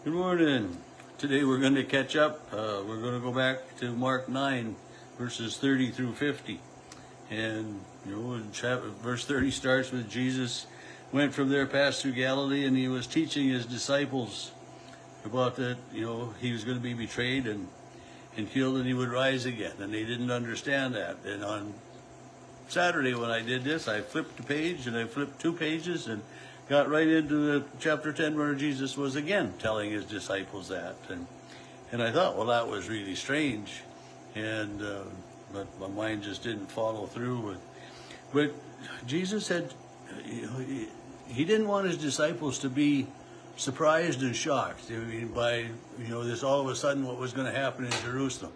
Good morning. Today we're going to catch up. We're going to go back to Mark 9, verses 30 through 50. And, verse 30 starts with Jesus went from there, passed through Galilee, and he was teaching his disciples about that, he was going to be betrayed and killed and he would rise again. And they didn't understand that. And on Saturday when I did this, I flipped the page and I flipped 2 pages and got right into the chapter 10 where Jesus was again telling his disciples that. And I thought, well, that was really strange. And but my mind just didn't follow through. But Jesus said, he didn't want his disciples to be surprised and shocked by, this all of a sudden what was going to happen in Jerusalem.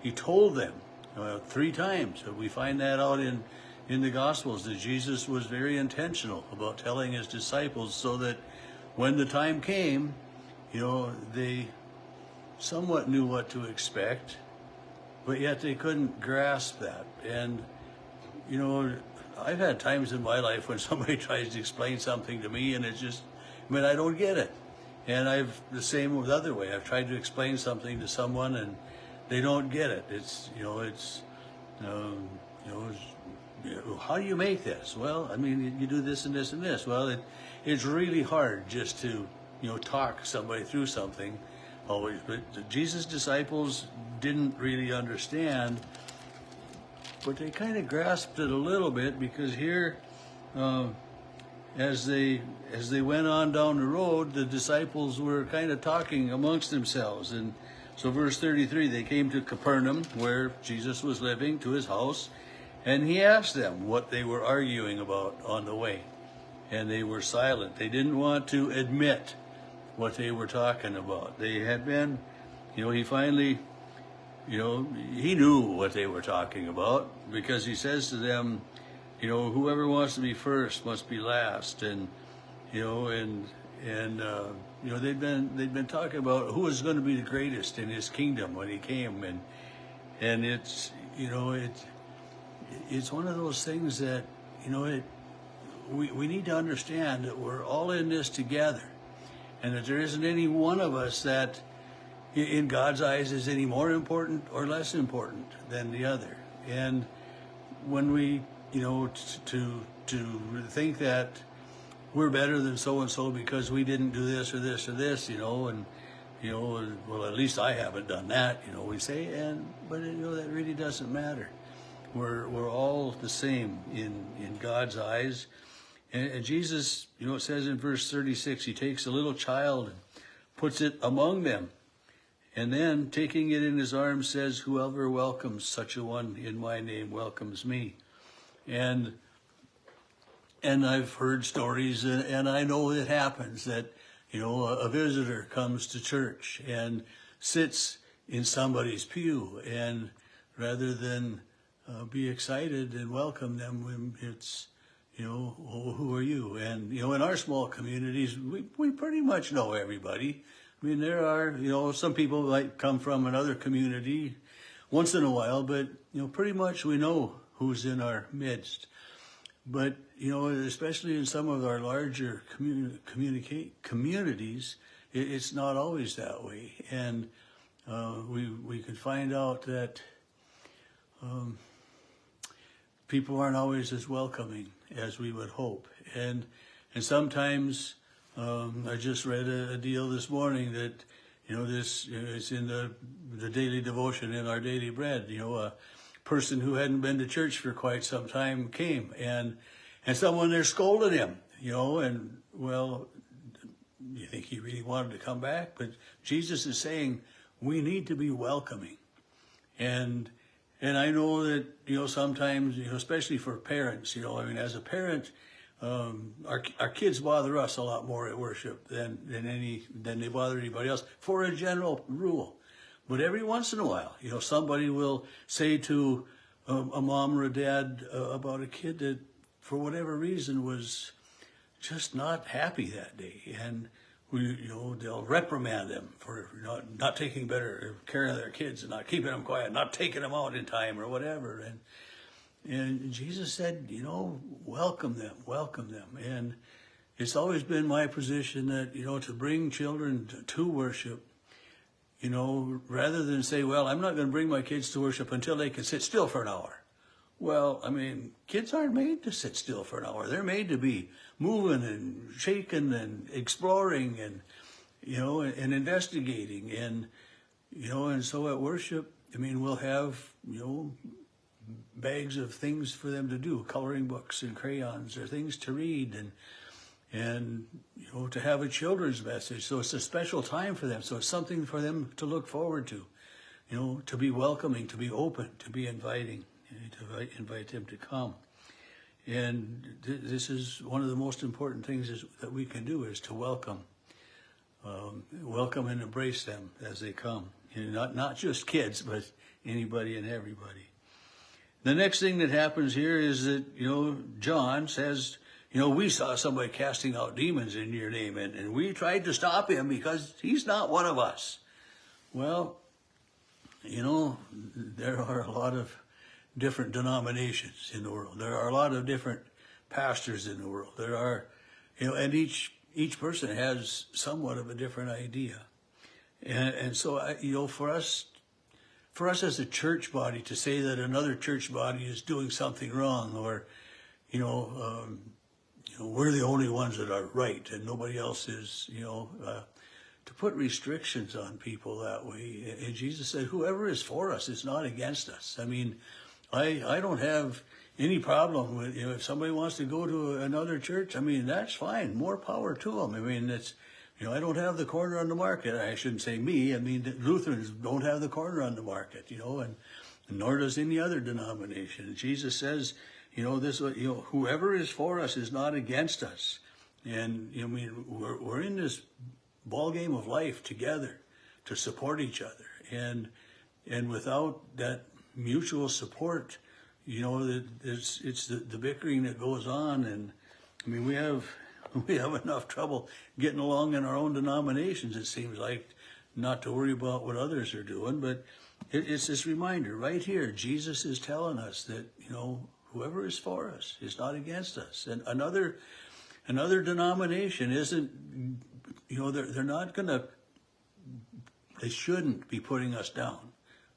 He told them 3 times. We find that out in the Gospels, that Jesus was very intentional about telling his disciples so that when the time came, they somewhat knew what to expect, but yet they couldn't grasp that. And, I've had times in my life when somebody tries to explain something to me and it's just, I don't get it. And I've the same with other way. I've tried to explain something to someone and they don't get it. How do you make this? Well, you do this and this and this. Well, it's really hard just to, talk somebody through something always. But Jesus' disciples didn't really understand, but they kind of grasped it a little bit, because here, as they went on down the road, the disciples were kind of talking amongst themselves. And so verse 33, they came to Capernaum, where Jesus was living, to his house, and he asked them what they were arguing about on the way. And they were silent. They didn't want to admit what they were talking about. They had been, he finally, he knew what they were talking about, because he says to them, whoever wants to be first must be last. And, they'd been talking about who was going to be the greatest in his kingdom when he came. And it's, it's one of those things that, we need to understand that we're all in this together, and that there isn't any one of us that in God's eyes is any more important or less important than the other. And when we, to think that we're better than so-and-so because we didn't do this or this or this, well, at least I haven't done that, we say, but that really doesn't matter. We're all the same in God's eyes. And Jesus, it says in verse 36, he takes a little child and puts it among them. And then, taking it in his arms, says, whoever welcomes such a one in my name welcomes me. And I've heard stories, and I know it happens, that, a visitor comes to church and sits in somebody's pew, and rather than be excited and welcome them, it's, who are you? And, in our small communities, we pretty much know everybody. There are, some people might come from another community once in a while, but, pretty much we know who's in our midst. But, especially in some of our larger communities, it's not always that way. And we can find out that people aren't always as welcoming as we would hope. And sometimes, I just read a deal this morning that, it's in the daily devotion in our daily bread, a person who hadn't been to church for quite some time came, and someone there scolded him, and, well, you think he really wanted to come back? But Jesus is saying we need to be welcoming. And I know that, sometimes, especially for parents, as a parent, our kids bother us a lot more at worship than they bother anybody else, for a general rule. But every once in a while, somebody will say to a mom or a dad about a kid that, for whatever reason, was just not happy that day, and they'll reprimand them for not taking better care of their kids and not keeping them quiet, not taking them out in time or whatever. And Jesus said, welcome them. it's always been my position that, to bring children to worship, rather than say, well, I'm not going to bring my kids to worship until they can sit still for an hour. Well, I mean, kids aren't made to sit still for an hour. They're made to be moving and shaking and exploring and, and investigating. And so at worship, we'll have, bags of things for them to do, coloring books and crayons or things to read and to have a children's message. So it's a special time for them. So it's something for them to look forward to, to be welcoming, to be open, to be inviting, to invite them to come. And this is one of the most important things that we can do, is to welcome and embrace them as they come. Not just kids, but anybody and everybody. The next thing that happens here is that, John says, we saw somebody casting out demons in your name, and we tried to stop him because he's not one of us. Well, there are a lot of different denominations in the world. There are a lot of different pastors in the world. There are, and each person has somewhat of a different idea. And so, for us as a church body to say that another church body is doing something wrong, or, we're the only ones that are right and nobody else is, to put restrictions on people that way. And Jesus said, whoever is for us is not against us. I mean, I don't have any problem with, if somebody wants to go to another church, that's fine. More power to them. It's, I don't have the corner on the market. I shouldn't say me. Lutherans don't have the corner on the market, and nor does any other denomination. Jesus says, whoever is for us is not against us. And, we're in this ball game of life together to support each other. And without that mutual support, it's the bickering that goes on. And, we have enough trouble getting along in our own denominations, it seems like, not to worry about what others are doing. But it's this reminder right here. Jesus is telling us that, whoever is for us is not against us. And another denomination isn't, they're not going to, they shouldn't be putting us down.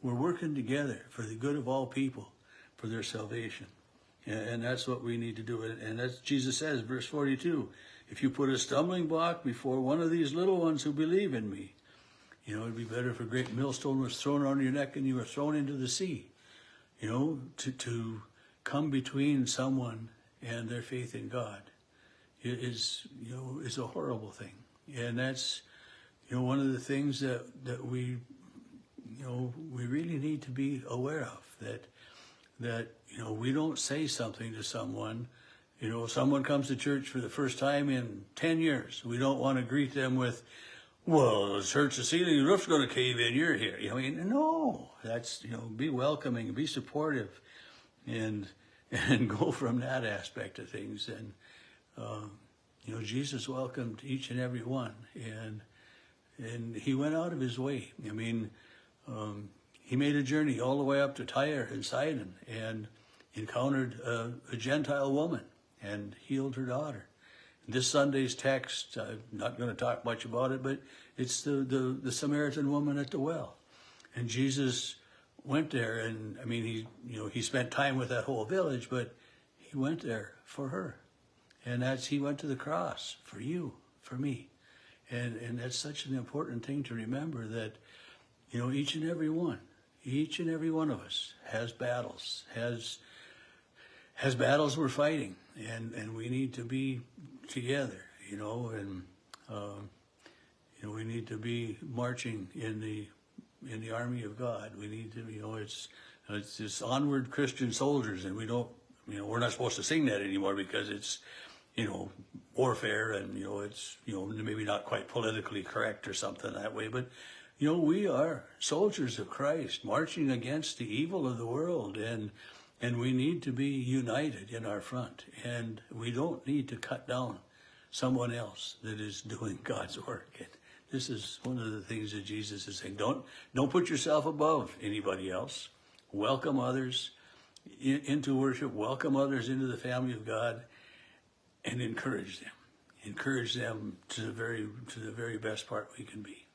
We're working together for the good of all people, for their salvation. And that's what we need to do. And that's, Jesus says, verse 42, if you put a stumbling block before one of these little ones who believe in me, it'd be better if a great millstone was thrown around your neck and you were thrown into the sea. To come between someone and their faith in God is a horrible thing. And that's, one of the things that we really need to be aware of, that we don't say something to someone. Someone comes to church for the first time in 10 years. We don't want to greet them with, well, the church, the ceiling, the roof's going to cave in, you're here. No, that's, be welcoming, be supportive, and go from that aspect of things. And, Jesus welcomed each and every one, and he went out of his way. He made a journey all the way up to Tyre and Sidon and encountered a Gentile woman and healed her daughter. This Sunday's text, I'm not going to talk much about it, but it's the Samaritan woman at the well. And Jesus went there, and he spent time with that whole village, but he went there for her. And he went to the cross for you, for me. And that's such an important thing to remember, that, each and every one of us has battles, has battles we're fighting, and we need to be together, and we need to be marching in the army of God. We need to, it's this onward Christian soldiers, and we don't, we're not supposed to sing that anymore because it's, warfare, and it's maybe not quite politically correct or something that way, but we are soldiers of Christ marching against the evil of the world, and we need to be united in our front, and we don't need to cut down someone else that is doing God's work. And this is one of the things that Jesus is saying. Don't put yourself above anybody else. Welcome others into worship. Welcome others into the family of God, and encourage them. encourage them to the very best part we can be.